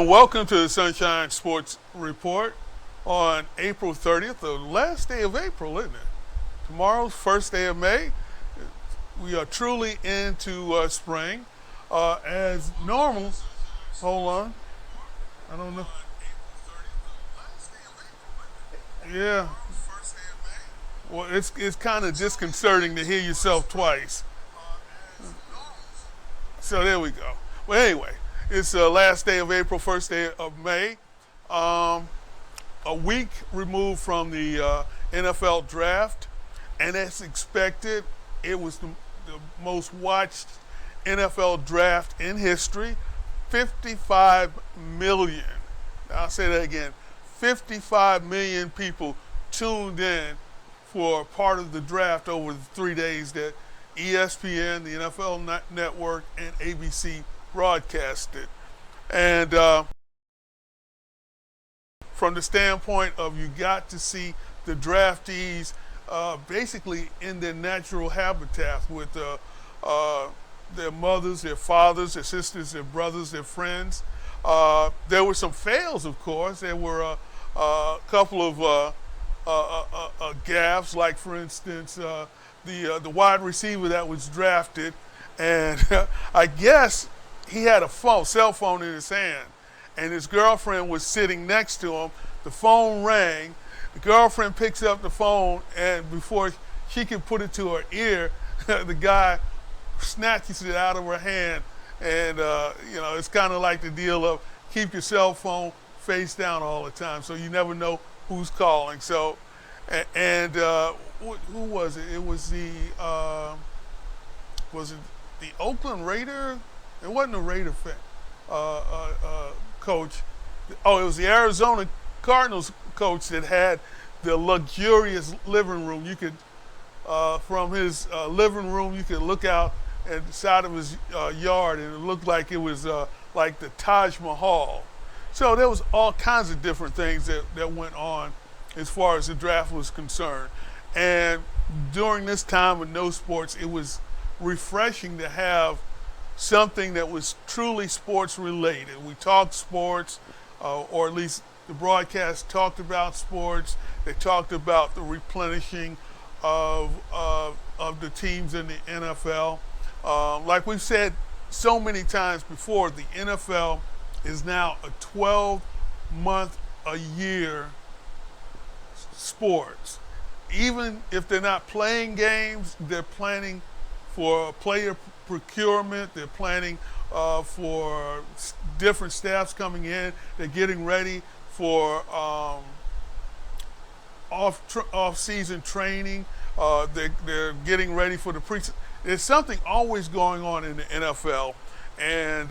And welcome to the Sunshine Sports Report on April 30th, the last day of April, isn't it? Tomorrow's first day of May. We are truly into spring. As normal, hold on, I don't know. Yeah, well, it's kind of disconcerting to hear yourself twice. So there we go. Well, anyway, it's the last day of April, first day of May. Um, a week removed from the NFL draft, and as expected, it was the most watched NFL draft in history. 55 million. I'll say that again. 55 million people tuned in for part of the draft over the 3 days that ESPN, the NFL Network, and ABC broadcasted. And from the standpoint of you got to see the draftees basically in their natural habitat with their mothers, their fathers, their sisters, their brothers, their friends. There were some fails, of course. There were a couple of gaffes, like, for instance, the wide receiver that was drafted, and I guess he had a cell phone in his hand, and his girlfriend was sitting next to him. The phone rang. The girlfriend picks up the phone, and before she can put it to her ear, the guy snatches it out of her hand. And, it's kind of like the deal of keep your cell phone face down all the time so you never know who's calling. So, who was it? It was the Oakland Raider? It wasn't a Raider fan, coach. Oh, it was the Arizona Cardinals coach that had the luxurious living room. You could, from his living room, you could look out at the side of his yard, and it looked like it was like the Taj Mahal. So there was all kinds of different things that went on as far as the draft was concerned. And during this time with no sports, it was refreshing to have something that was truly sports related. We talked sports, or at least the broadcast talked about sports. They talked about the replenishing of the teams in the NFL. Like we've said so many times before, the NFL is now a 12-month-a-year sports. Even if they're not playing games, they're planning for player procurement. They're planning for different staffs coming in. They're getting ready for off-season training. They're getting ready for the pre-season. There's something always going on in the NFL, and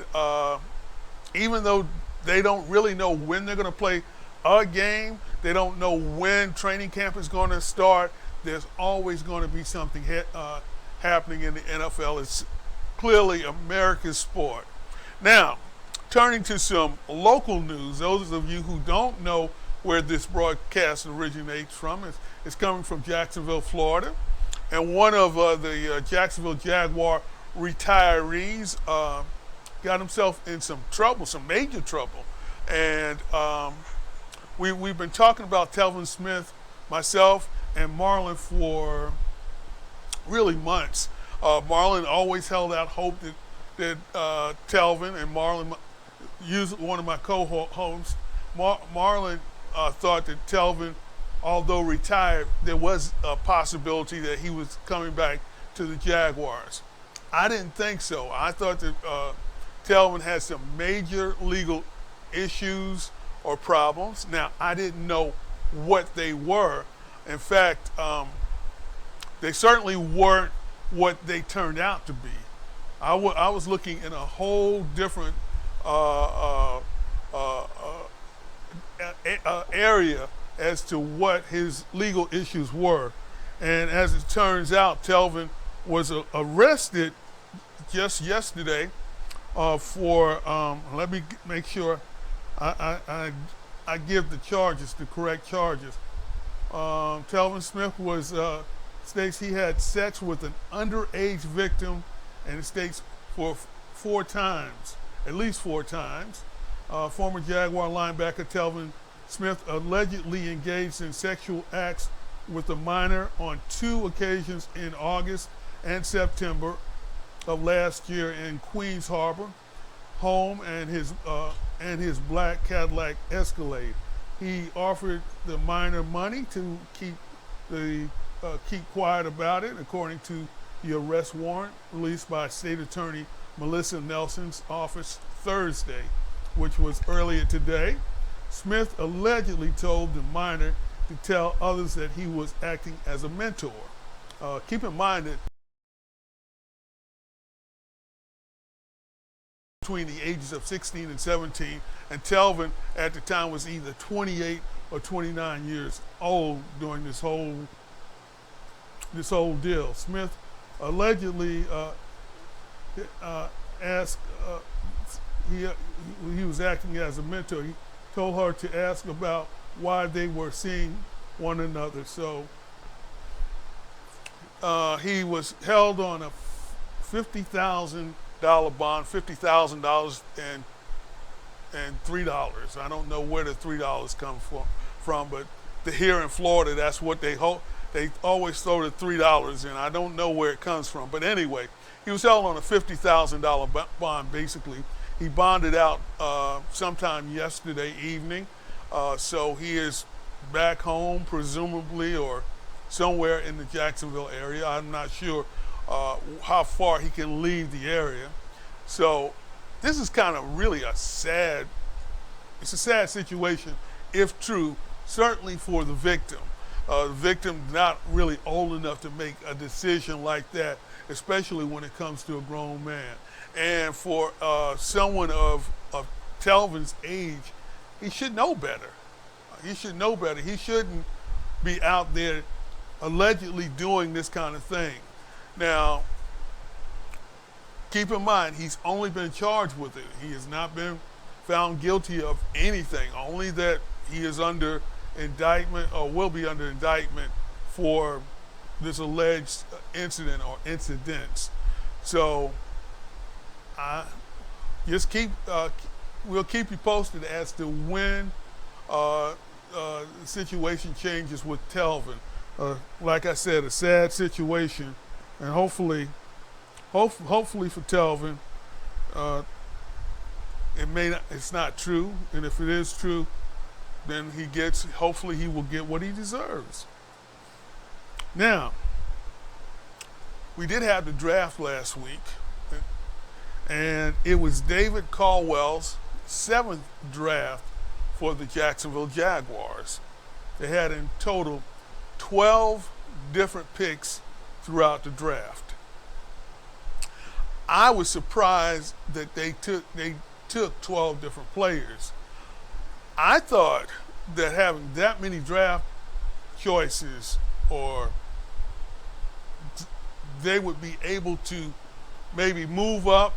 even though they don't really know when they're going to play a game, they don't know when training camp is going to start, there's always going to be something happening in the NFL. It's clearly America's sport. Now, turning to some local news, those of you who don't know where this broadcast originates from, it's coming from Jacksonville, Florida. And one of the Jacksonville Jaguar retirees got himself in some trouble, some major trouble. And we've been talking about Telvin Smith, myself, and Marlon for really months. Marlon always held out hope that Telvin, and Marlon, one of my co-hosts, Marlon thought that Telvin, although retired, there was a possibility that he was coming back to the Jaguars. I didn't think so. I thought that Telvin had some major legal issues or problems. Now, I didn't know what they were. In fact, they certainly weren't what they turned out to be. I was looking in a whole different area as to what his legal issues were. And as it turns out, Telvin was arrested just yesterday for, let me make sure I give the charges, the correct charges. Telvin Smith states he had sex with an underage victim, and it states for 4 times, at least 4 times. Former Jaguar linebacker Telvin Smith allegedly engaged in sexual acts with a minor on 2 occasions in August and September of last year in Queens Harbor home and his black Cadillac Escalade. He offered the minor money to keep quiet about it, according to the arrest warrant released by State Attorney Melissa Nelson's office Thursday, which was earlier today. Smith allegedly told the minor to tell others that he was acting as a mentor. Keep in mind that between the ages of 16 and 17, and Telvin at the time was either 28 or 29 years old during this whole deal. Smith allegedly asked, he was acting as a mentor. He told her to ask about why they were seeing one another. So he was held on a $50,000 bond, $50,000 and $3. I don't know where the $3 come from, but here in Florida, that's what they hope. They always throw the $3 in. I don't know where it comes from, but anyway, he was held on a $50,000 bond. Basically, he bonded out sometime yesterday evening, so he is back home, presumably, or somewhere in the Jacksonville area. I'm not sure how far he can leave the area. So this is kind of really it's a sad situation, if true, certainly for the victim. The victim not really old enough to make a decision like that, especially when it comes to a grown man. And for someone of Telvin's age, he should know better. He should know better. He shouldn't be out there allegedly doing this kind of thing. Now, keep in mind, he's only been charged with it. He has not been found guilty of anything, only that he is under indictment or will be under indictment for this alleged incident or incidents. So we'll keep you posted as to when the situation changes with Telvin. Like I said, a sad situation, and hopefully for Telvin, it's not true, and if it is true, then hopefully he will get what he deserves. Now, we did have the draft last week, and it was David Caldwell's 7th draft for the Jacksonville Jaguars. They had in total 12 different picks throughout the draft. I was surprised that they took 12 different players. I thought that having that many draft choices, or they would be able to maybe move up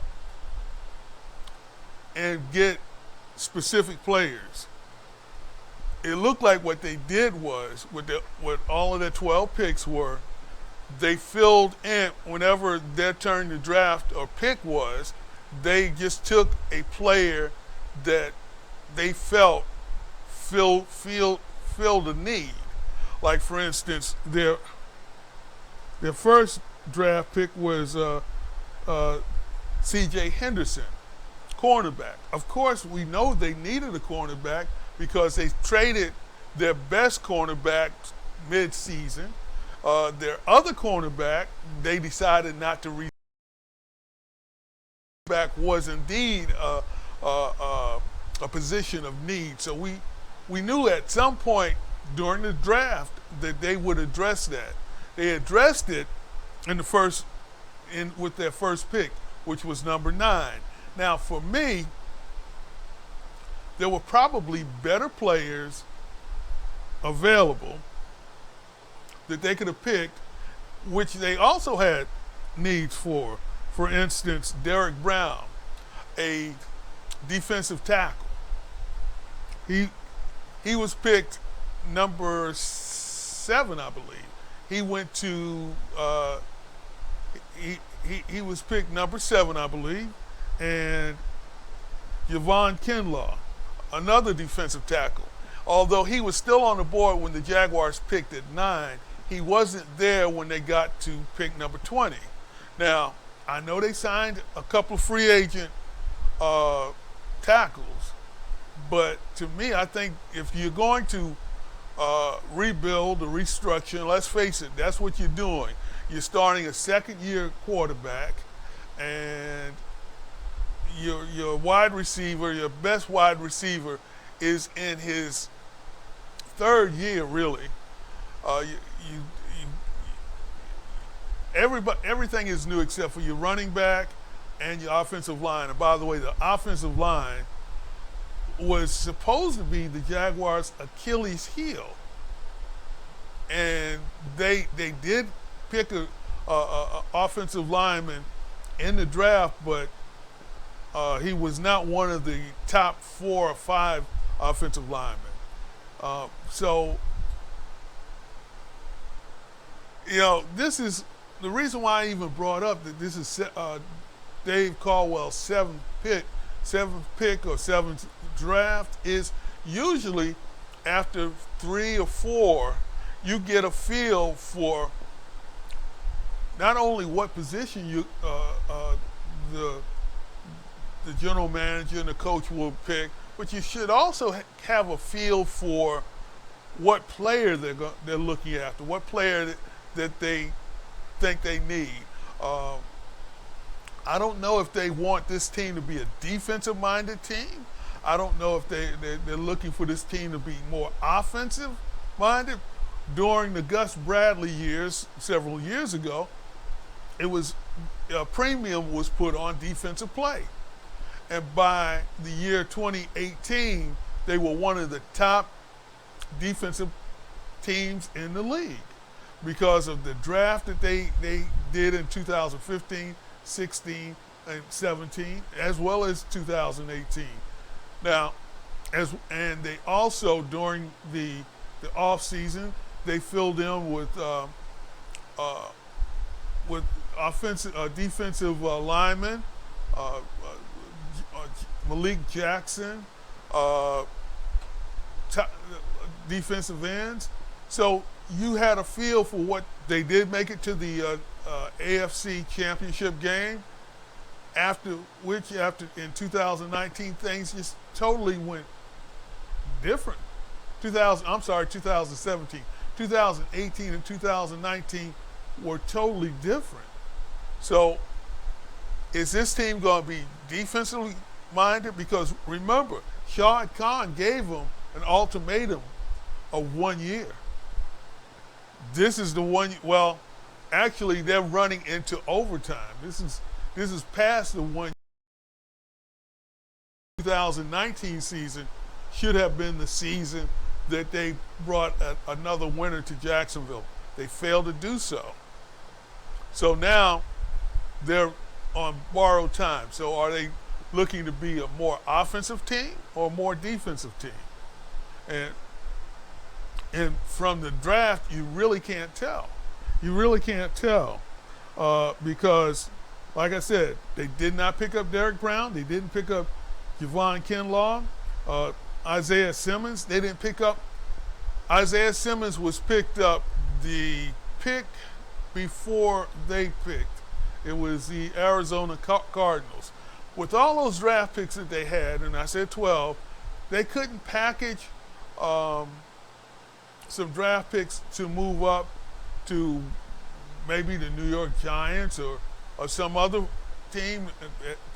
and get specific players. It looked like what they did was, what all of their 12 picks were, they filled in whenever their turn to draft or pick was, they just took a player that they felt filled a need. Like, for instance, their first draft pick was C.J. Henderson, cornerback. Of course, we know they needed a cornerback because they traded their best cornerback mid-season. Their other cornerback, they decided not to re. Back was indeed a position of need. So we knew at some point during the draft that they would address that. They addressed it with their first pick, which was number 9. Now, for me, there were probably better players available that they could have picked, which they also had needs for. For instance, Derek Brown, a defensive tackle. He was picked number 7, I believe. He went to he was picked number 7, I believe, and Javon Kinlaw, another defensive tackle. Although he was still on the board when the Jaguars picked at 9, he wasn't there when they got to pick number 20. Now, I know they signed a couple of free agent tackles, but to me, I think if you're going to rebuild or restructure, let's face it, that's what you're doing. You're starting a second-year quarterback, and your wide receiver, your best wide receiver, is in his third year, really. Everything is new except for your running back and your offensive line. And by the way, the offensive line was supposed to be the Jaguars' Achilles heel, and they did pick a offensive lineman in the draft, but he was not one of the top 4 or 5 offensive linemen. So, this is the reason why I even brought up that this is Dave Caldwell's seventh pick or seventh draft is usually after 3 or 4, you get a feel for not only what position the general manager and the coach will pick, but you should also have a feel for what player they're looking after, what player that they think they need. I don't know if they want this team to be a defensive-minded team. I don't know if they're looking for this team to be more offensive-minded. During the Gus Bradley years, several years ago, it was a premium was put on defensive play. And by the year 2018, they were one of the top defensive teams in the league because of the draft that they did in 2015, 16, and 17, as well as 2018. Now, and they also, during the off season, they filled in with defensive linemen, Malik Jackson, defensive ends. So you had a feel for what they did. Make it to the AFC Championship game. After in 2019, things just totally went different. 2017. 2018 and 2019 were totally different. So is this team going to be defensively minded? Because remember, Shad Khan gave them an ultimatum of 1 year. This is the one. Well, actually, they're running into overtime. This is past the 1 2019 season. Should have been the season that they brought another winner to Jacksonville. They failed to do so. So now they're on borrowed time. So are they looking to be a more offensive team or a more defensive team? And from the draft, you really can't tell. You really can't tell because, like I said, they did not pick up Derek Brown. They didn't pick up Javon Kinlaw. Isaiah Simmons, they didn't pick up. Isaiah Simmons was picked up the pick before they picked. It was the Arizona Cardinals. With all those draft picks that they had, and I said 12, they couldn't package some draft picks to move up to maybe the New York Giants or some other team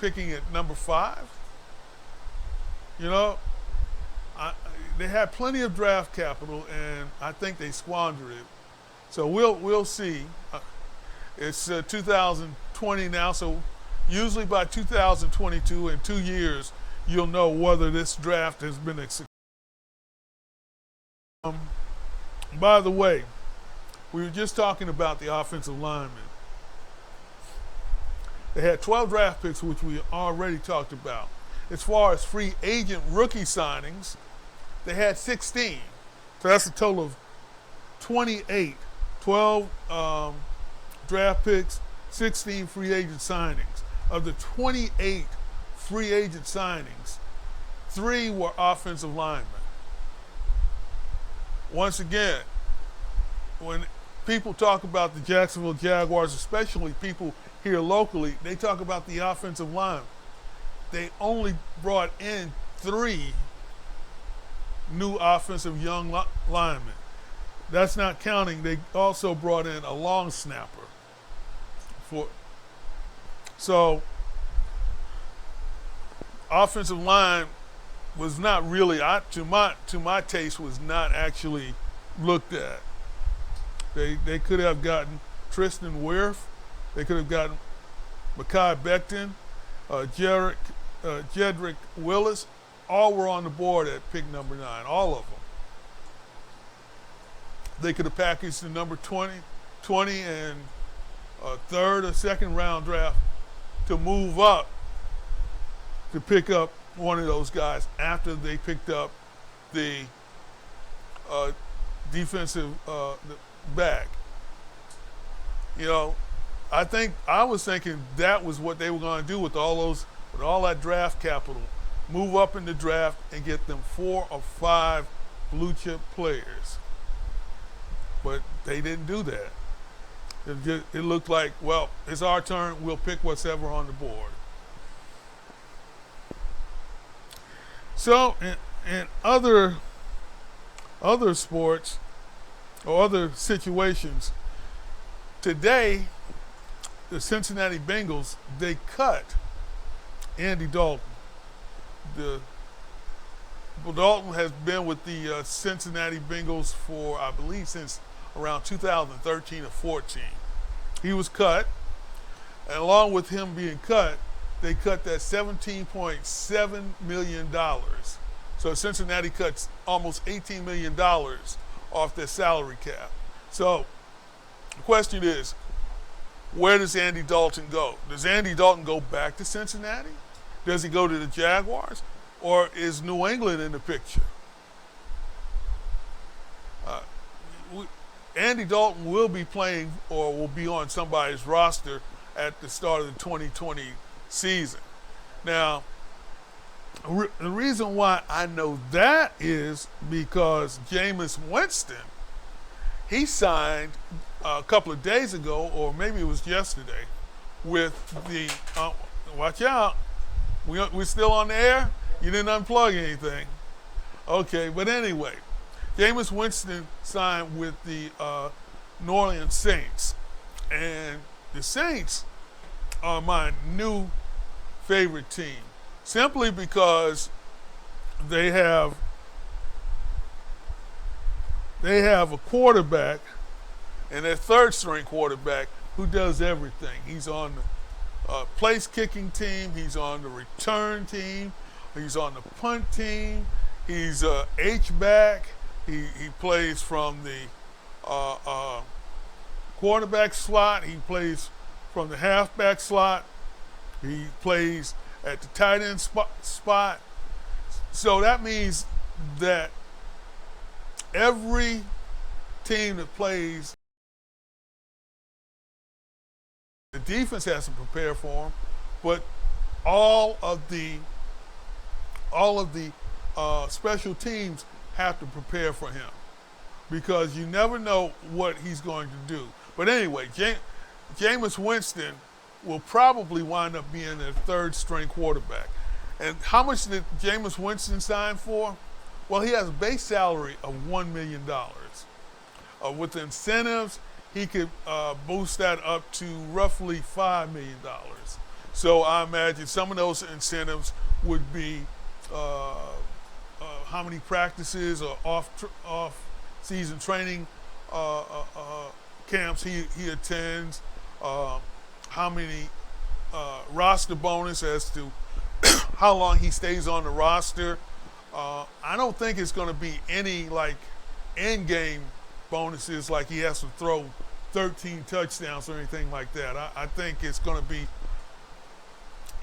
picking at number 5. They had plenty of draft capital, and I think they squandered it. So we'll see. It's 2020 now, so usually by 2022, in 2 years, you'll know whether this draft has been a success. By the way, we were just talking about the offensive linemen. They had 12 draft picks, which we already talked about. As far as free agent rookie signings, they had 16. So that's a total of 28. 12 draft picks, 16 free agent signings. Of the 28 free agent signings, 3 were offensive linemen. Once again, when people talk about the Jacksonville Jaguars, especially people here locally, they talk about the offensive line. They only brought in 3 new offensive young linemen. That's not counting. They also brought in a long snapper. So offensive line was not really, to my taste, was not actually looked at. They could have gotten Tristan Wirth. They could have gotten Mekhi Becton, Jedrick Willis. All were on the board at pick number 9, all of them. They could have packaged the number 20 and a third or second round draft to move up to pick up one of those guys after they picked up the defensive back. You know, I was thinking that was what they were going to do with all that draft capital. Move up in the draft and get them 4 or 5 blue chip players. But they didn't do that. It looked like, well, it's our turn. We'll pick what's ever on the board. So in other sports or other situations, today the Cincinnati Bengals, they cut Andy Dalton. Dalton has been with the Cincinnati Bengals for, I believe, since around 2013 or 14. He was cut, and along with him being cut, they cut that $17.7 million. So Cincinnati cuts almost $18 million off their salary cap. So the question is, where does Andy Dalton go? Does Andy Dalton go back to Cincinnati? Does he go to the Jaguars? Or is New England in the picture? Andy Dalton will be playing or will be on somebody's roster at the start of the 2020 season. Now, the reason why I know that is because Jameis Winston, he signed a couple of days ago, or maybe it was yesterday, with the, watch out, we're still on the air? You didn't unplug anything. Okay, but anyway, Jameis Winston signed with the New Orleans Saints. And the Saints are my new favorite team, simply because they have a quarterback, and their third string quarterback, who does everything. He's on the place kicking team, he's on the return team, he's on the punt team, he's a H-back, he plays from the quarterback slot, he plays from the halfback slot, he plays at the tight end spot. So that means that every team that plays, the defense has to prepare for him, but all of the special teams have to prepare for him, because you never know what he's going to do. But anyway, Jameis Winston will probably wind up being their third string quarterback. And how much did Jameis Winston sign for? Well, he has a base salary of $1 million. With incentives, he could boost that up to roughly $5 million. So I imagine some of those incentives would be how many practices or off-season training camps he attends, how many roster bonus as to how long he stays on the roster. I don't think it's going to be any like end-game bonuses like he has to throw 13 touchdowns or anything like that. I think it's going to be,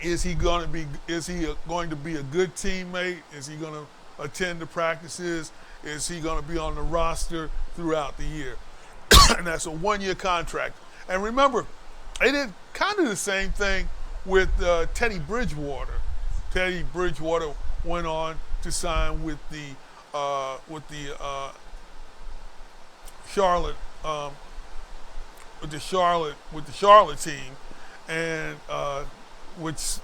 is he going to be a good teammate? Is he going to attend the practices? Is he going to be on the roster throughout the year? And that's a one-year contract. And remember, they did kind of the same thing with Teddy Bridgewater. Teddy Bridgewater went on to sign with the Charlotte with the Charlotte team, and which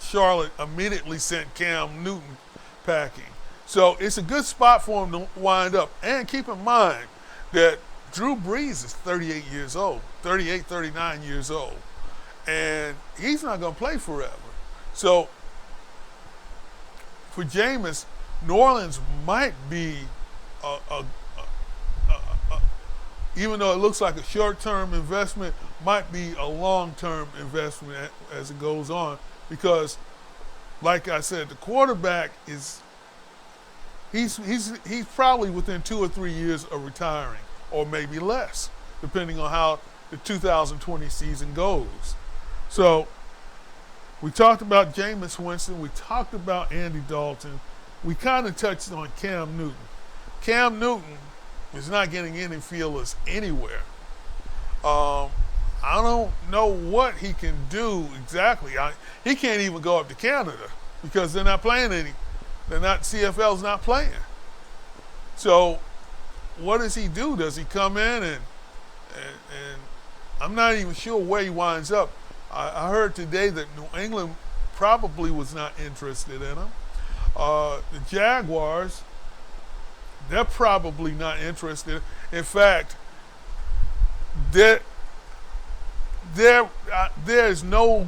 Charlotte immediately sent Cam Newton packing. So it's a good spot for him to wind up. And keep in mind that Drew Brees is 38 years old, 38, 39 years old, and he's not going to play forever. So for Jameis, New Orleans might be even though it looks like a short-term investment, might be a long-term investment as it goes on, because, like I said, the quarterback is he's probably within 2 or 3 years of retiring, or maybe less, depending on how the 2020 season goes. So we talked about Jameis Winston. We talked about Andy Dalton. We kind of touched on Cam Newton. Cam Newton is not getting any feelers anywhere. I don't know what he can do exactly. He can't even go up to Canada because they're not playing any. They're not. CFL's not playing. So what does he do? Does he come in and I'm not even sure where he winds up. I heard today that New England probably was not interested in him. The Jaguars, they're probably not interested. In fact, there's no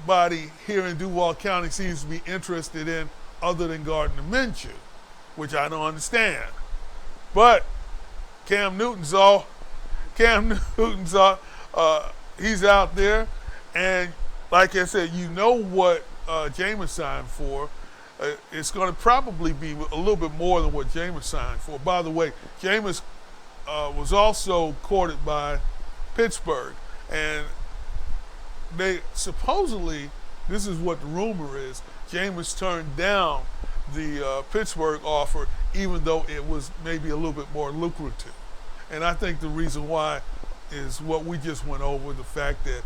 body here in Duval County seems to be interested in other than Gardner Minshew, which I don't understand. But Cam Newton's he's out there, and like I said, you know what Jameis signed for. It's going to probably be a little bit more than what Jameis signed for. By the way, Jameis was also courted by Pittsburgh, and they supposedly, this is what the rumor is, Jameis turned down the Pittsburgh offer, even though it was maybe a little bit more lucrative. And I think the reason why is what we just went over, the fact that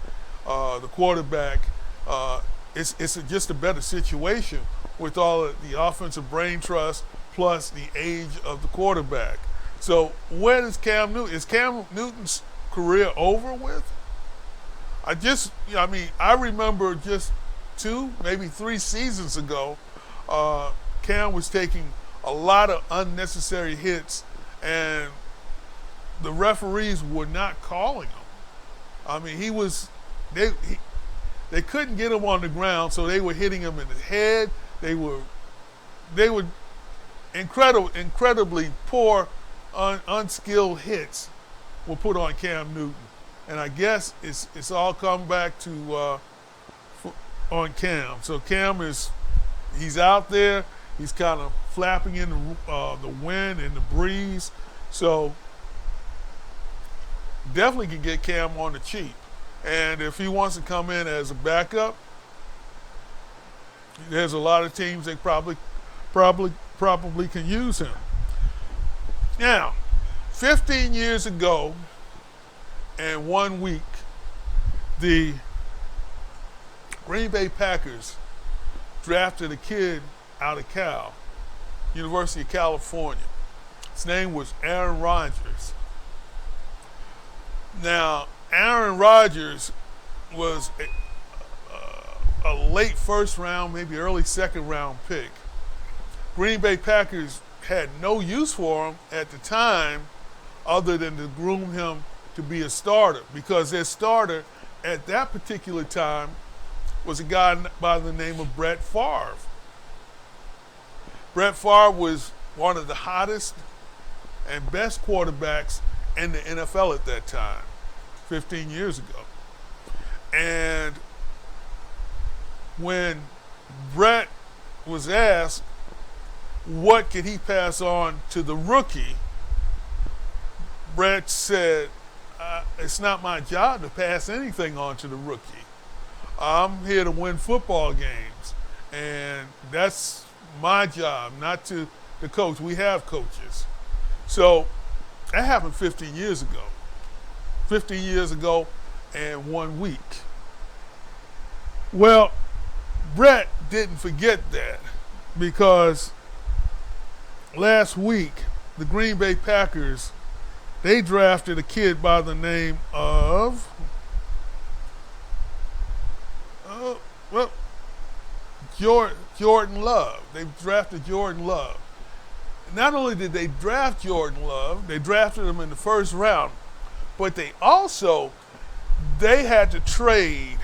the quarterback, it's just a better situation with all of the offensive brain trust plus the age of the quarterback. So where is Cam Newton? Is Cam Newton's career over with? I remember just 2, maybe 3 seasons ago, Cam was taking a lot of unnecessary hits, and the referees were not calling him. I mean, they couldn't get him on the ground, so they were hitting him in the head. They were incredibly poor, unskilled hits were put on Cam Newton, and I guess it's all come back to on Cam. So Cam he's out there. He's kind of flapping in the wind and the breeze. So definitely can get Cam on the cheap. And if he wants to come in as a backup, there's a lot of teams that probably can use him. Now, 15 years ago and 1 week, the Green Bay Packers drafted a kid out of Cal, University of California. His name was Aaron Rodgers. Now, Aaron Rodgers was a late first round, maybe early second round pick. Green Bay Packers had no use for him at the time other than to groom him to be a starter, because their starter at that particular time was a guy by the name of Brett Favre. Brett Favre was one of the hottest and best quarterbacks in the NFL at that time, 15 years ago. And when Brett was asked what could he pass on to the rookie, Brett said, it's not my job to pass anything on to the rookie. I'm here to win football games, and that's my job, not to the coach. We have coaches. So that happened 15 years ago. 15 years ago and 1 week. Well, Brett didn't forget that because last week the Green Bay Packers, they drafted a kid by the name of well, Jordan Love. They drafted Jordan Love. Not only did they draft Jordan Love, they drafted him in the first round, but they had to trade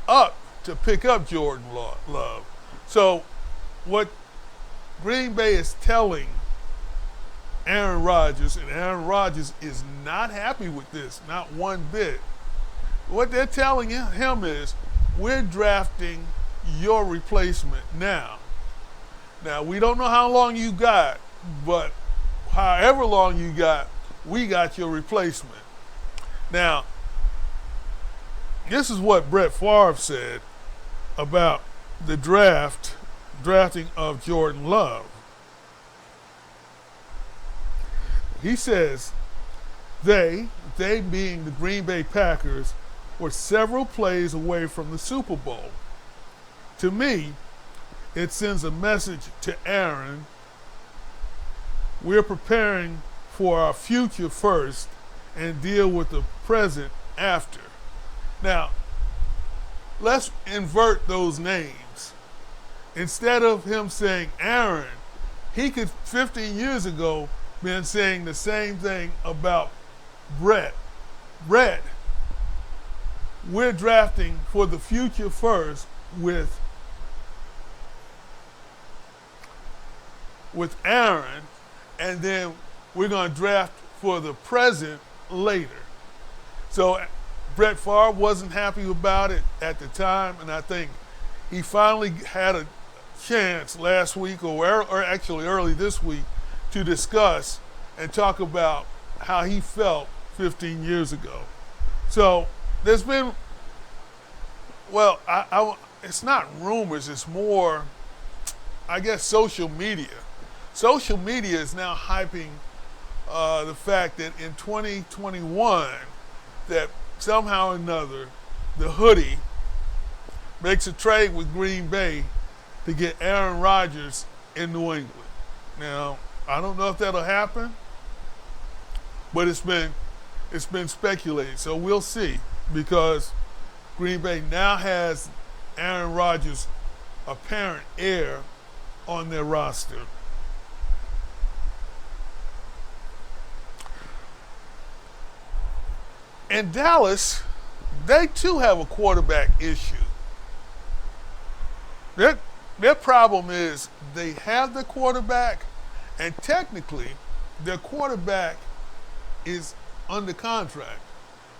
up to pick up Jordan Love. So what Green Bay is telling Aaron Rodgers, and Aaron Rodgers is not happy with this, not one bit. What they're telling him is, we're drafting your replacement now. Now, we don't know how long you got, but however long you got, we got your replacement. Now, this is what Brett Favre said about the drafting of Jordan Love. He says, they being the Green Bay Packers, were several plays away from the Super Bowl. To me, it sends a message to Aaron. We're preparing for our future first and deal with the present after. Now, let's invert those names. Instead of him saying Aaron, he could 15 years ago been saying the same thing about Brett. Brett, we're drafting for the future first with Aaron, and then we're going to draft for the present later. So Brett Favre wasn't happy about it at the time, and I think he finally had a chance last week, or actually early this week, to discuss and talk about how he felt 15 years ago. So there's been, well, it's not rumors, it's more, I guess, social media. Social media is now hyping the fact that in 2021, that somehow or another, the hoodie makes a trade with Green Bay to get Aaron Rodgers in New England. Now, I don't know if that'll happen, but it's been speculated. So we'll see, because Green Bay now has Aaron Rodgers' apparent heir on their roster. In Dallas, they too have a quarterback issue. Their problem is they have the quarterback, and technically their quarterback is under contract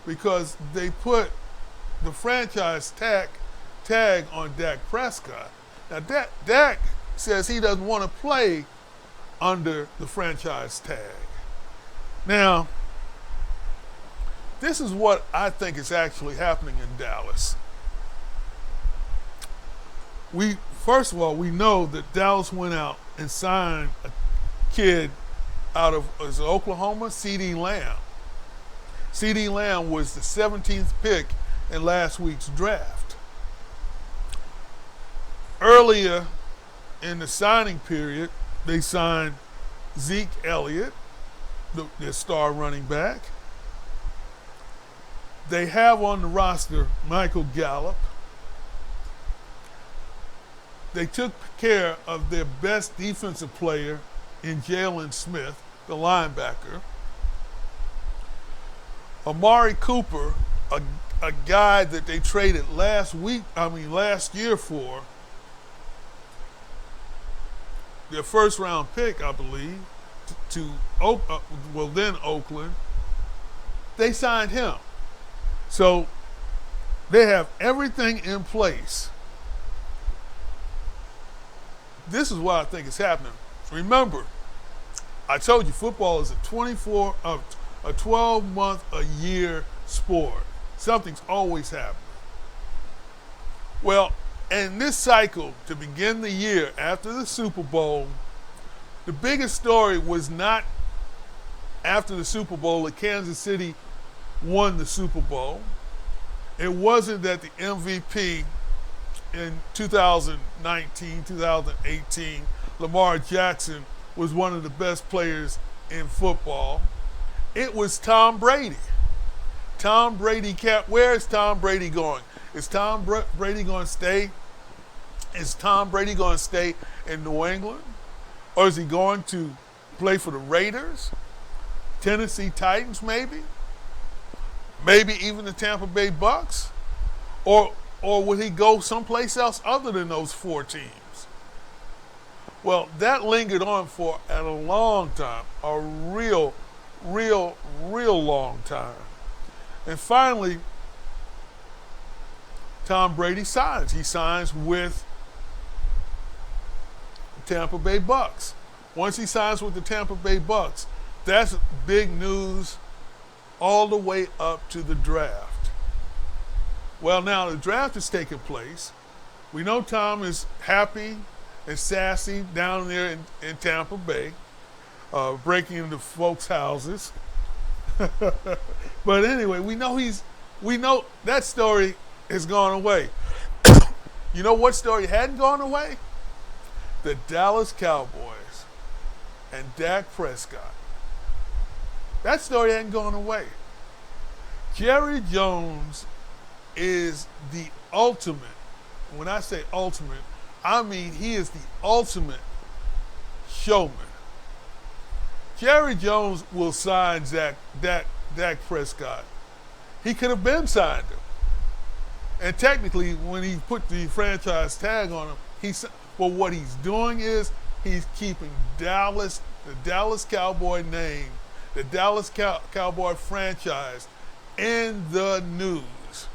because they put the franchise tag on Dak Prescott. Now, Dak says he doesn't want to play under the franchise tag. Now, this is what I think is actually happening in Dallas. First of all, we know that Dallas went out and signed a kid out of Oklahoma, CeeDee Lamb. CeeDee Lamb was the 17th pick in last week's draft. Earlier in the signing period, they signed Zeke Elliott, their star running back. They have on the roster Michael Gallup. They took care of their best defensive player in Jalen Smith, the linebacker. Amari Cooper, a guy that they traded last year for their first round pick, I believe, to Oakland. They signed him. So they have everything in place. This is what I think is happening. Remember, I told you football is a 12-month-a-year sport. Something's always happening. Well, in this cycle, to begin the year after the Super Bowl, the biggest story was not after the Super Bowl that Kansas City won the Super Bowl. It wasn't that the MVP in 2019, 2018, Lamar Jackson was one of the best players in football. It was Tom Brady. Tom Brady kept. Where is Tom Brady going? Is Tom Brady going to stay? Is Tom Brady going to stay in New England? Or is he going to play for the Raiders? Tennessee Titans, maybe? Maybe even the Tampa Bay Bucks? Or would he go someplace else other than those four teams? Well, that lingered on for a long time, a real long time. And finally, Tom Brady signs. He signs with the Tampa Bay Bucks. Once he signs with the Tampa Bay Bucks, that's big news all the way up to the draft. Well, now the draft is taking place. We know Tom is happy and sassy down there in Tampa Bay, breaking into folks' houses. But anyway, we know that story has gone away. You know what story hadn't gone away? The Dallas Cowboys and Dak Prescott. That story hadn't gone away. Jerry Jones is the ultimate. When I say ultimate, I mean he is the ultimate showman. Jerry Jones will sign Dak Prescott. He could have been signed him. And technically, when he put the franchise tag on him, but what he's doing is he's keeping the Dallas Cowboy name, the Dallas Cowboy franchise in the news.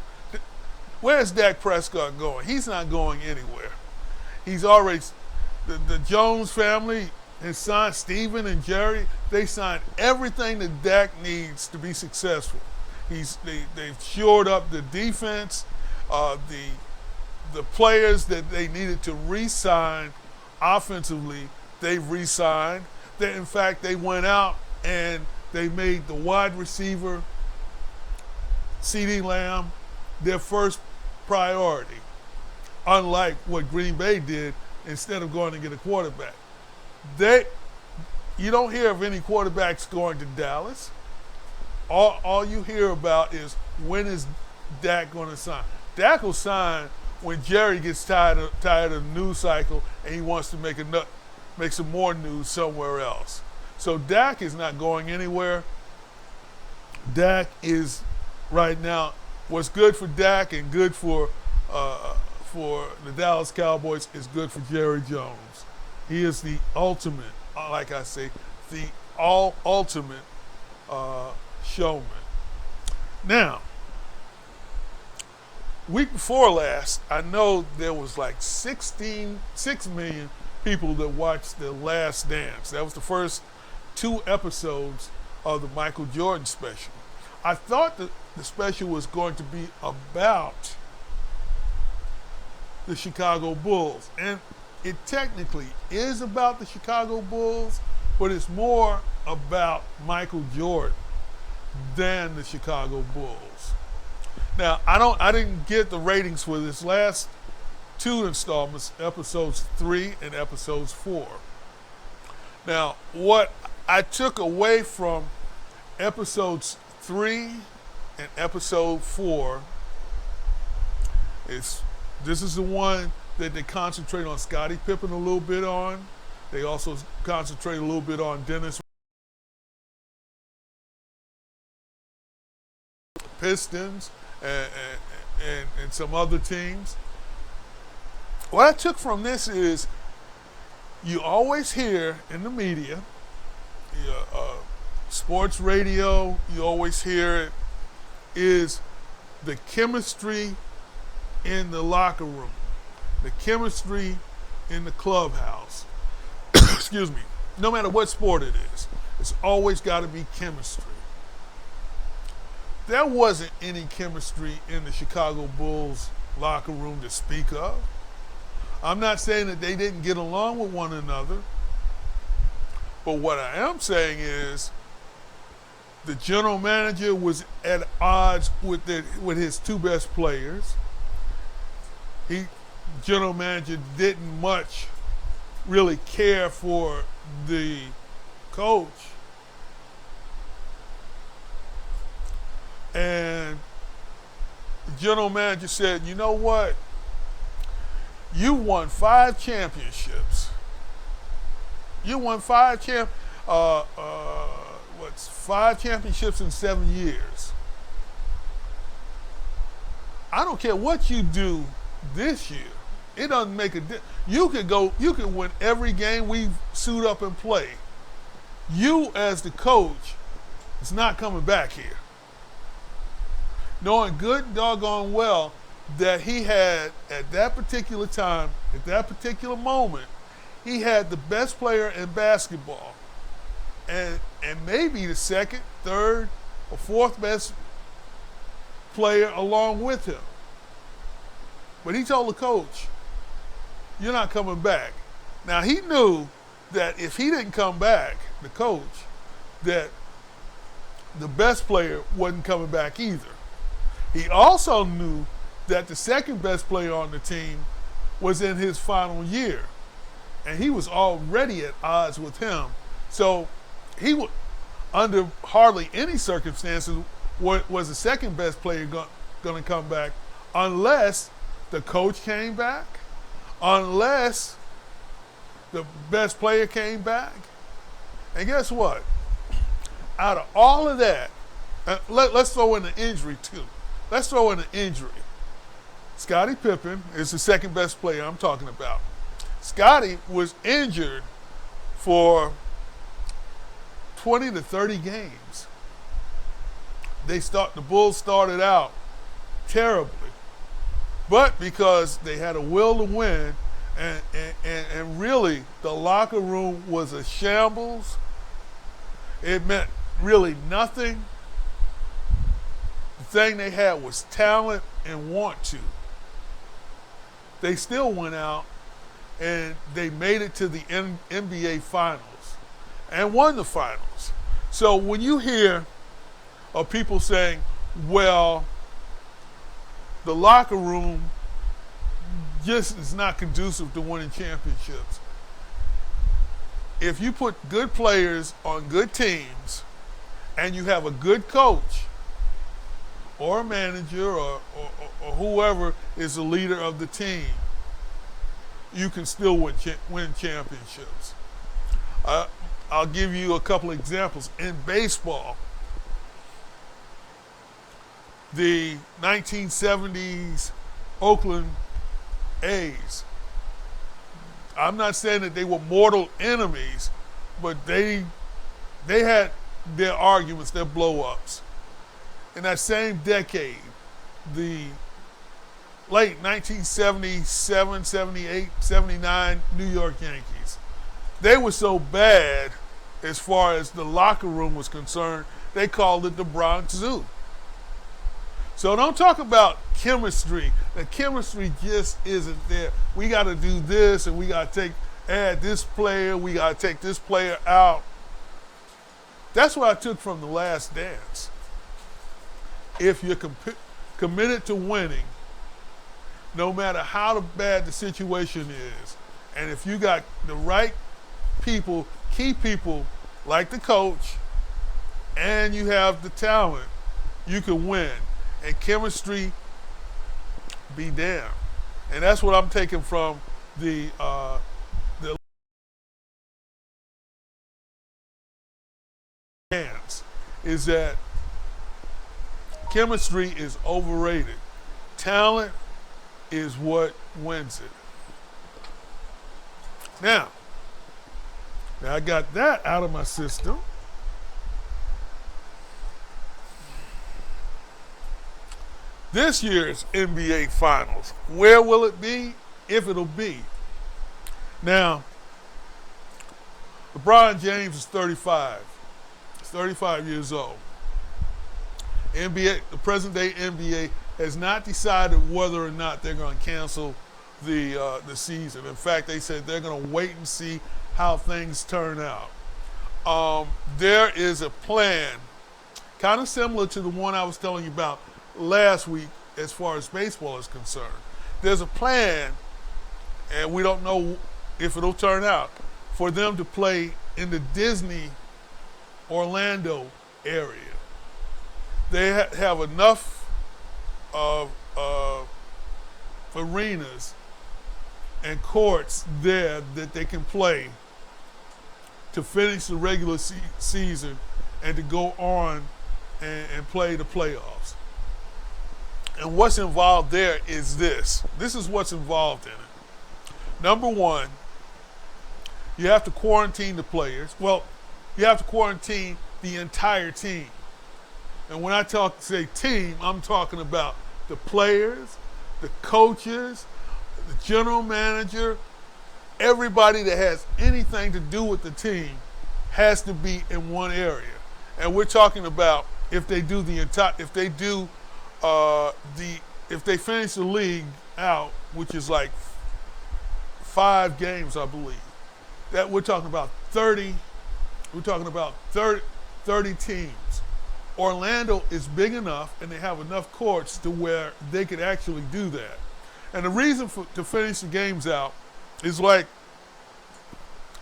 Where's Dak Prescott going? He's not going anywhere. He's already, the Jones family, his son Steven and Jerry, they signed everything that Dak needs to be successful. They've shored up the defense, the players that they needed to re-sign offensively, they've re-signed. In fact, they went out and they made the wide receiver, CeeDee Lamb, their first priority, unlike what Green Bay did instead of going to get a quarterback. You don't hear of any quarterbacks going to Dallas. All you hear about is when is Dak going to sign. Dak will sign when Jerry gets tired of the news cycle and he wants to make some more news somewhere else. So Dak is not going anywhere. Dak is right now, what's good for Dak and good for the Dallas Cowboys is good for Jerry Jones. He is the ultimate, like I say, the ultimate showman. Now, week before last, I know there was like 6 million people that watched The Last Dance. That was the first 2 episodes of the Michael Jordan special. I thought that the special was going to be about the Chicago Bulls. And it technically is about the Chicago Bulls, but it's more about Michael Jordan than the Chicago Bulls. Now, I didn't get the ratings for this last 2 installments, episodes 3 and episodes 4. Now, what I took away from episodes 3 and episode 4 is this is the one that they concentrate on Scottie Pippen a little bit on. They also concentrate a little bit on Dennis Pistons and some other teams. What I took from this is you always hear in the media, sports radio, you always hear it, is the chemistry in the locker room, the chemistry in the clubhouse. Excuse me. No matter what sport it is, it's always got to be chemistry. There wasn't any chemistry in the Chicago Bulls locker room to speak of. I'm not saying that they didn't get along with one another, but what I am saying is the general manager was at odds with his 2 best players. general manager didn't much really care for the coach. And the general manager said, you know what? You won 5 championships. You won 5 championships in 7 years. I don't care what you do this year. It doesn't make a difference. You can win every game we suit up and play. You as the coach is not coming back here. Knowing good doggone well that he had at that particular time, at that particular moment, he had the best player in basketball. And maybe the second, third, or fourth best player along with him. But he told the coach, you're not coming back. Now he knew that if he didn't come back, the coach, that the best player wasn't coming back either. He also knew that the second best player on the team was in his final year. And he was already at odds with him. So he would, under hardly any circumstances, was the second best player going to come back unless the coach came back, unless the best player came back. And guess what? Out of all of that, let's throw in the injury too. Let's throw in the injury. Scottie Pippen is the second best player I'm talking about. Scottie was injured for 20 to 30 games. The Bulls started out terribly. But because they had a will to win, and really the locker room was a shambles, it meant really nothing. The thing they had was talent and want to. They still went out and they made it to the NBA Finals and won the Finals. So when you hear of people saying, well, the locker room just is not conducive to winning championships. If you put good players on good teams and you have a good coach or a manager or whoever is the leader of the team, you can still win championships. I'll give you a couple of examples. In baseball, the 1970s Oakland A's, I'm not saying that they were mortal enemies, but they had their arguments, their blow-ups. In that same decade, the late 1977, 78, 79 New York Yankees, they were so bad as far as the locker room was concerned, they called it the Bronx Zoo. So don't talk about chemistry. The chemistry just isn't there. We got to do this, and we got to add this player. We got to take this player out. That's what I took from The Last Dance. If you're committed to winning, no matter how bad the situation is, and if you got the right people, key people like the coach, and you have the talent, you can win. And chemistry, be damned. And that's what I'm taking from the hands, is that chemistry is overrated. Talent is what wins it. Now I got that out of my system. This year's NBA Finals, where will it be, if it'll be? Now, LeBron James is 35. He's 35 years old. NBA, the present-day NBA has not decided whether or not they're going to cancel the season. In fact, they said they're going to wait and see how things turn out. There is a plan, kind of similar to the one I was telling you about last week as far as baseball is concerned. There's a plan and we don't know if it'll turn out, for them to play in the Disney Orlando area. They have enough of arenas and courts there that they can play to finish the regular season and to go on and play the playoffs. And what's involved there is this. This is what's involved in it. Number one, you have to quarantine the players. Well, you have to quarantine the entire team. And when I say team, I'm talking about the players, the coaches, the general manager, everybody that has anything to do with the team has to be in one area. And we're talking about if they do if they finish the league out, which is like 5 games, I believe, that we're talking about 30 teams. Orlando is big enough and they have enough courts to where they could actually do that. And the reason to finish the games out is like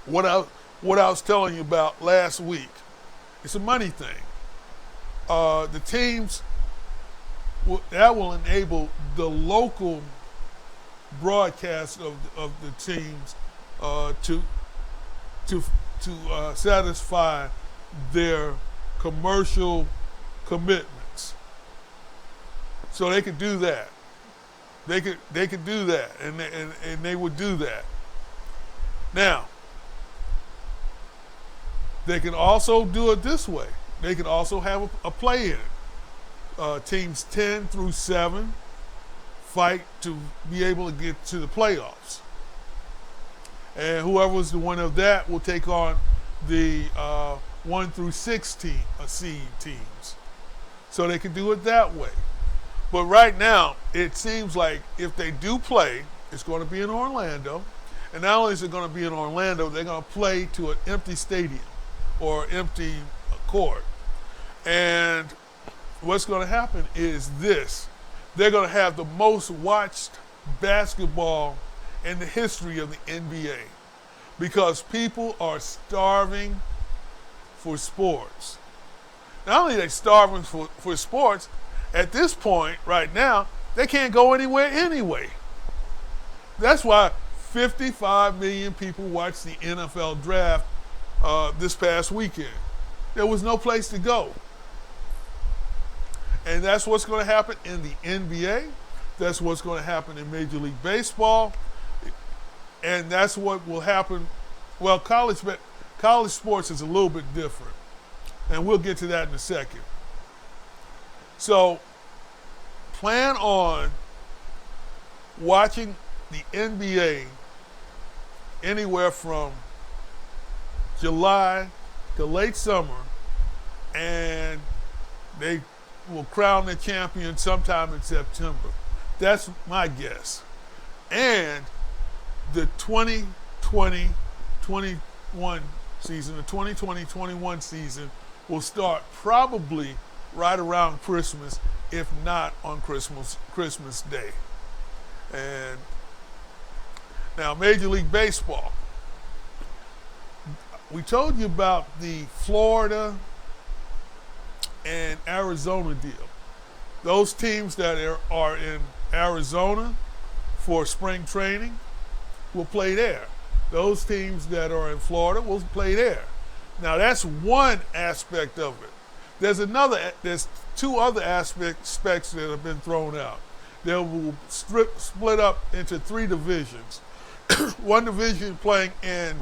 what I was telling you about last week. It's a money thing. The teams, that will enable the local broadcast of the teams to satisfy their commercial commitments. So they could do that. They could do that, and they would do that. Now, they can also do it this way. They could also have a play-in. Teams 10 through 7 fight to be able to get to the playoffs. And whoever's the winner of that will take on the 1 through 6 seed teams. So they can do it that way. But right now, it seems like if they do play, it's going to be in Orlando. And not only is it going to be in Orlando, they're going to play to an empty stadium or empty court. And what's going to happen is this. They're going to have the most watched basketball in the history of the NBA because people are starving for sports. Not only are they starving for sports, at this point, right now, they can't go anywhere anyway. That's why 55 million people watched the NFL draft this past weekend. There was no place to go. And that's what's going to happen in the NBA. That's what's going to happen in Major League Baseball. And that's what will happen. Well, college sports is a little bit different. And we'll get to that in a second. So plan on watching the NBA anywhere from July to late summer, and they will crown the champion sometime in September. That's my guess. And the 2020-21 season, the 2020-21 season will start probably right around Christmas, if not on Christmas Day. And now Major League Baseball. We told you about the Florida and Arizona deal. Those teams that are in Arizona for spring training will play there. Those teams that are in Florida will play there. Now that's one aspect of it. There's 2 other aspects that have been thrown out. They will split up into 3 divisions. One division playing in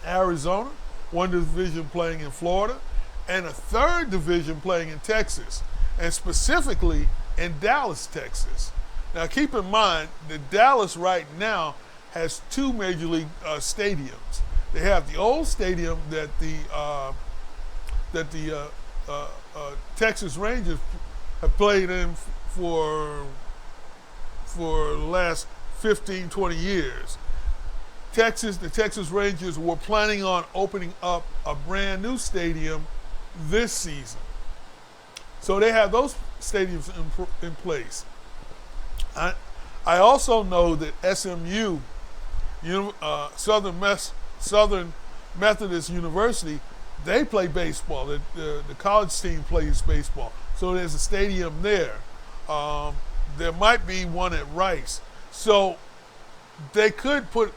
Arizona, one division playing in Florida, and a 3rd division playing in Texas, and specifically in Dallas, Texas. Now keep in mind that Dallas right now has 2 major league stadiums. They have the old stadium that the Texas Rangers have played in for the last 15, 20 years. The Texas Rangers were planning on opening up a brand new stadium this season. So they have those stadiums in place. I also know that SMU, Southern Methodist University, they play baseball. The college team plays baseball. So there's a stadium there. There might be one at Rice. So they could put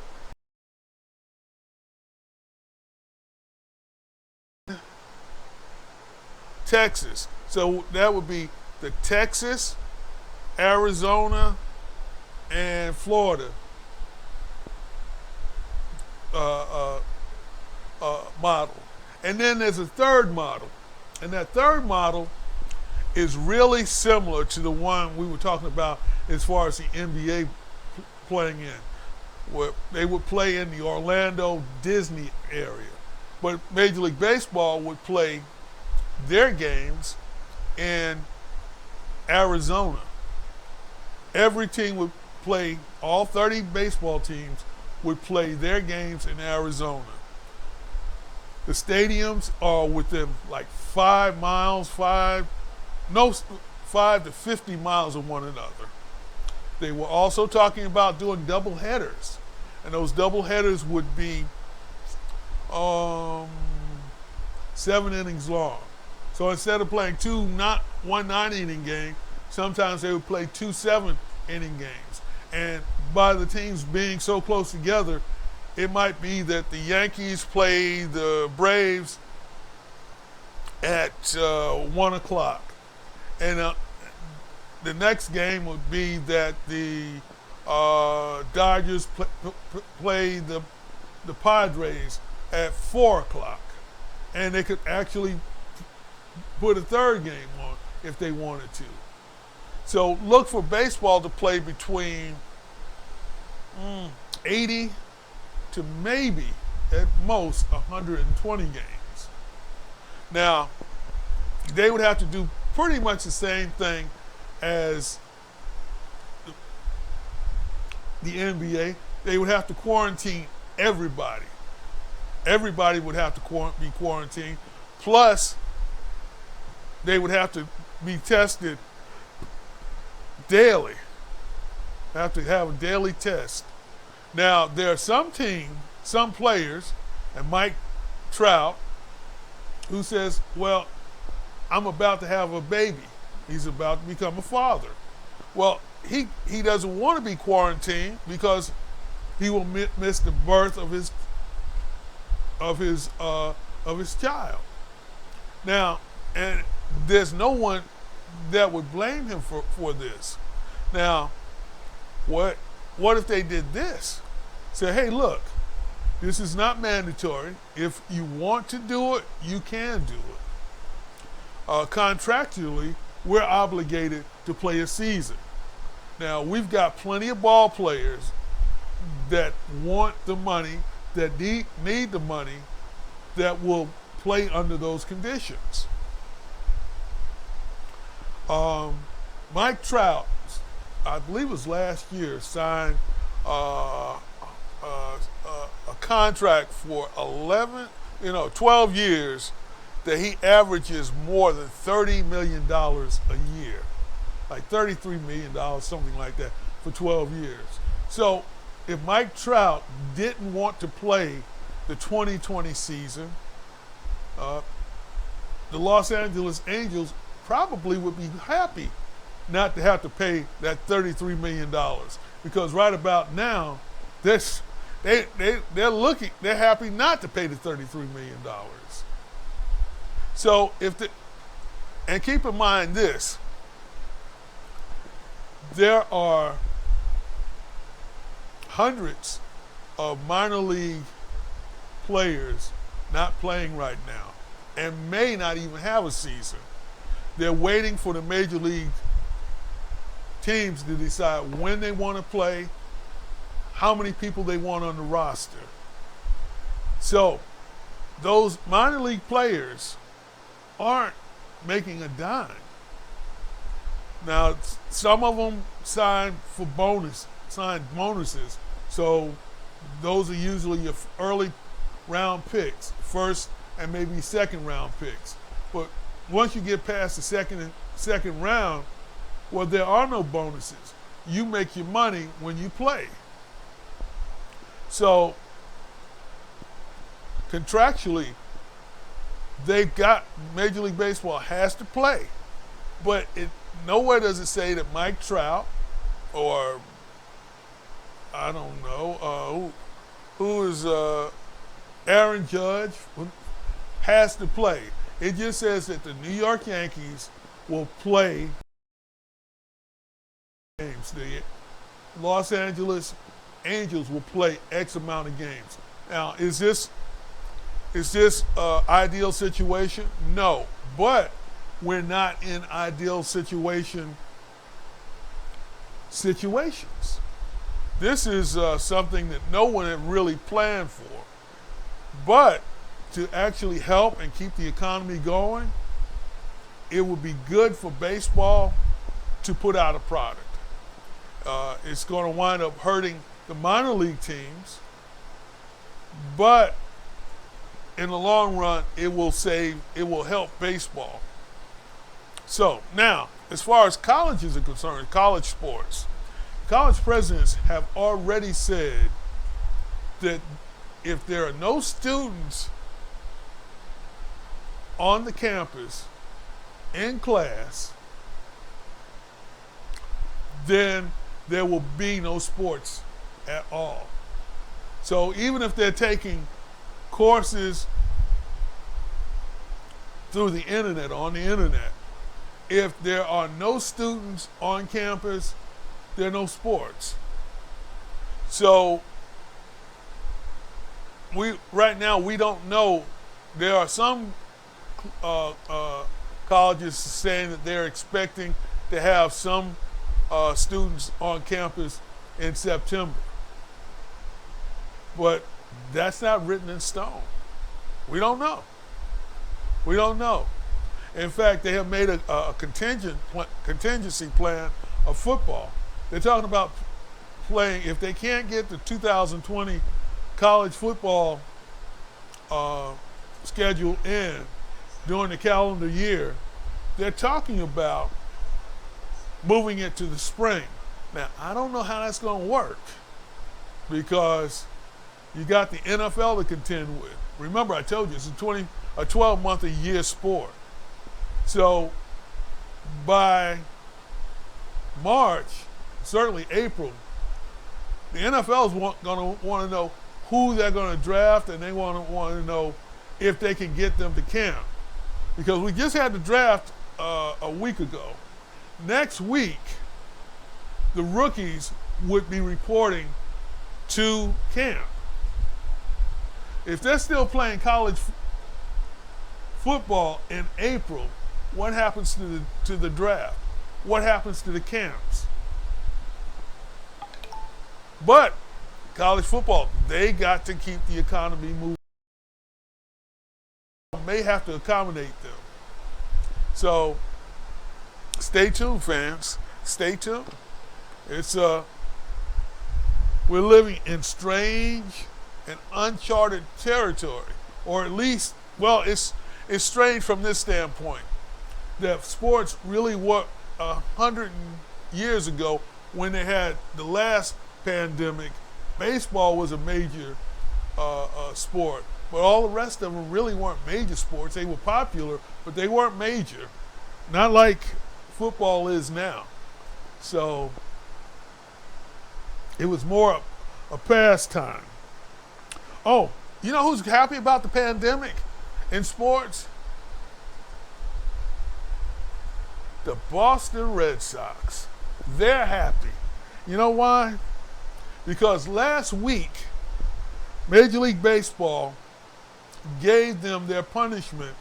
Texas. So that would be the Texas, Arizona, and Florida model. And then there's a third model. And that third model is really similar to the one we were talking about as far as the NBA playing in, where they would play in the Orlando Disney area. But Major League Baseball would play their games in Arizona. Every team would play, all 30 baseball teams would play their games in Arizona. The stadiums are within like 5 to 50 miles of one another. They were also talking about doing double headers, and those double headers would be 7 innings long. So instead of playing one 9-inning game, sometimes they would play 2 7-inning games. And by the teams being so close together, it might be that the Yankees play the Braves at 1 o'clock. And the next game would be that the Dodgers play the Padres at 4 o'clock. And they could actually put a third game on if they wanted to. So look for baseball to play between 80 to maybe at most 120 games. Now, they would have to do pretty much the same thing as the NBA. They would have to quarantine everybody. Everybody would have to be quarantined. Plus, they would have to be tested daily. Have to have a daily test. Now, there are some players, and Mike Trout, who says, well, I'm about to have a baby. He's about to become a father. Well, he doesn't want to be quarantined because he will miss the birth of his child. Now, and there's no one that would blame him for this. Now, what if they did this? Say, hey, look, this is not mandatory. If you want to do it, you can do it. Contractually, we're obligated to play a season. Now, we've got plenty of ball players that want the money, that need the money, that will play under those conditions. Mike Trout, I believe it was last year, signed a contract for 12 years that he averages more than $30 million a year, like $33 million, something like that, for 12 years. So if Mike Trout didn't want to play the 2020 season, the Los Angeles Angels probably would be happy not to have to pay that $33 million, because right about now, they're happy not to pay the $33 million. So and keep in mind this, there are hundreds of minor league players not playing right now and may not even have a season. They're waiting for the major league teams to decide when they want to play, how many people they want on the roster. So those minor league players aren't making a dime. Now, some of them signed bonuses. So those are usually your early round picks, first and maybe second round picks. But once you get past the second round, well, there are no bonuses. you make your money when you play. So contractually, they've got Major League Baseball has to play, but nowhere does it say that Mike Trout or I don't know who is Aaron Judge has to play. It just says that the New York Yankees will play games. The Los Angeles Angels will play X amount of games. Now, is this ideal situation? No, but we're not in ideal situations. This is something that no one had really planned for. But to actually help and keep the economy going, it would be good for baseball to put out a product. It's going to wind up hurting the minor league teams, but in the long run, it will help baseball. So now, as far as colleges are concerned, college sports, college presidents have already said that if there are no students on the campus in class, then there will be no sports at all. So even if they're taking courses through the internet, on the internet, if there are no students on campus, there are no sports. So right now we don't know. There are some colleges saying that they're expecting to have some students on campus in September. But that's not written in stone. We don't know. We don't know. In fact, they have made a contingency plan of football. They're talking about playing, if they can't get the 2020 college football schedule in during the calendar year, they're talking about moving it to the spring. Now, I don't know how that's going to work because you got the NFL to contend with. Remember, I told you it's a 12-month-a-year sport. So by March, certainly April, the NFL is going to want to know who they're going to draft, and they want to know if they can get them to camp. Because we just had the draft a week ago. Next week, the rookies would be reporting to camp. If they're still playing college football in April, what happens to the draft? What happens to the camps? But college football, they got to keep the economy moving. May have to accommodate them. So stay tuned, fans. Stay tuned. It's we're living in strange and uncharted territory, or at least, well, it's strange from this standpoint that sports really worked 100 years ago when they had the last pandemic. Baseball was a major sport, but all the rest of them really weren't major sports. They were popular, but they weren't major. Not like football is now. So it was more a pastime. Oh, you know who's happy about the pandemic in sports? The Boston Red Sox. They're happy. You know why? Because last week, Major League Baseball gave them their punishment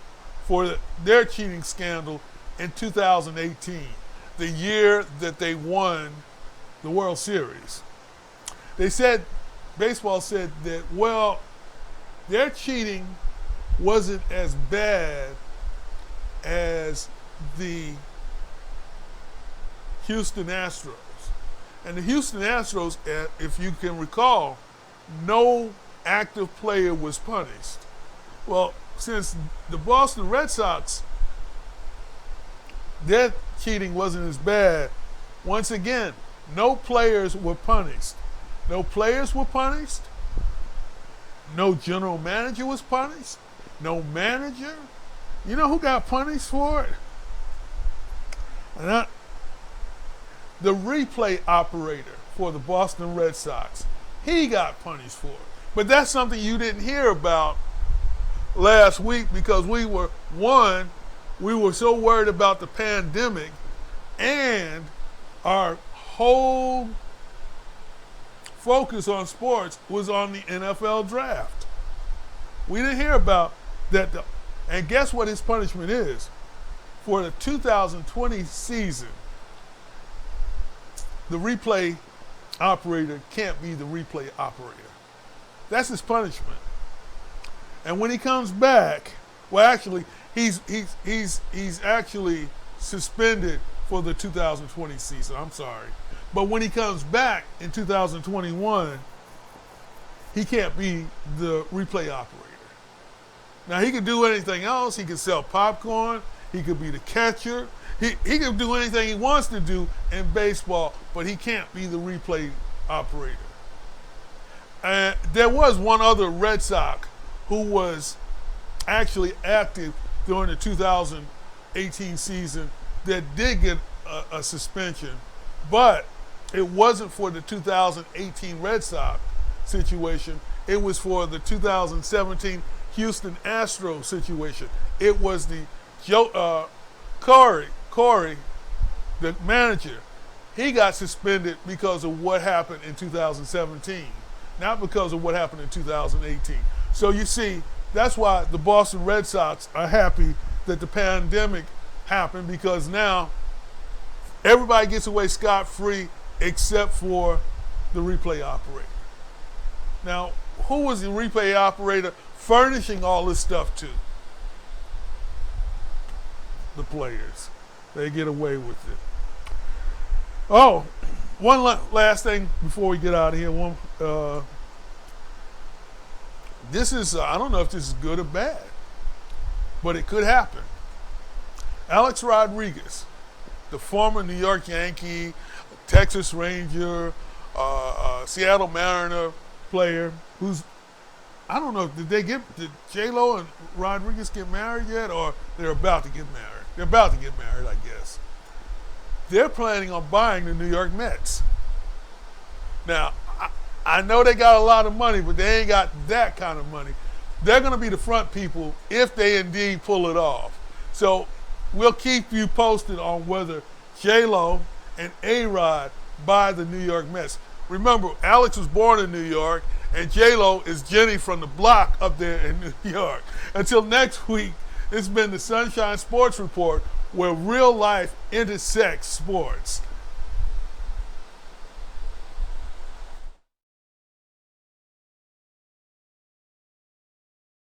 for their cheating scandal in 2018, the year that they won the World Series. Baseball said that, well, their cheating wasn't as bad as the Houston Astros. And the Houston Astros, if you can recall, no active player was punished. Well, since the Boston Red Sox, their cheating wasn't as bad, once again, no players were punished. No players were punished. No general manager was punished. No manager. You know who got punished for it? The replay operator for the Boston Red Sox. He got punished for it. But that's something you didn't hear about last week because we were so worried about the pandemic and our whole focus on sports was on the NFL draft. We didn't hear about that. And guess what his punishment is? For the 2020 season, the replay operator can't be the replay operator. That's his punishment. And when he comes back, well, actually, he's actually suspended for the 2020 season. I'm sorry. But when he comes back in 2021, he can't be the replay operator. Now, he could do anything else. He could sell popcorn. He could be the catcher. He could do anything he wants to do in baseball, but he can't be the replay operator. And there was one other Red Sox who was actually active during the 2018 season that did get a suspension, but it wasn't for the 2018 Red Sox situation. It was for the 2017 Houston Astros situation. It was the Corey, the manager. He got suspended because of what happened in 2017, not because of what happened in 2018. So you see, that's why the Boston Red Sox are happy that the pandemic happened, because now everybody gets away scot-free except for the replay operator. Now, who was the replay operator furnishing all this stuff to? The players. They get away with it. Oh, one last thing before we get out of here. This is, I don't know if this is good or bad, but it could happen. Alex Rodriguez, the former New York Yankee, Texas Ranger, Seattle Mariner player, who's, I don't know, did J-Lo and Rodriguez get married yet, or they're about to get married? They're about to get married, I guess. They're planning on buying the New York Mets. Now, I know they got a lot of money, but they ain't got that kind of money. They're going to be the front people if they indeed pull it off. So we'll keep you posted on whether J-Lo and A-Rod buy the New York Mets. Remember, Alex was born in New York, and J-Lo is Jenny from the block up there in New York. Until next week, it's been the Sunshine Sports Report, where real life intersects sports.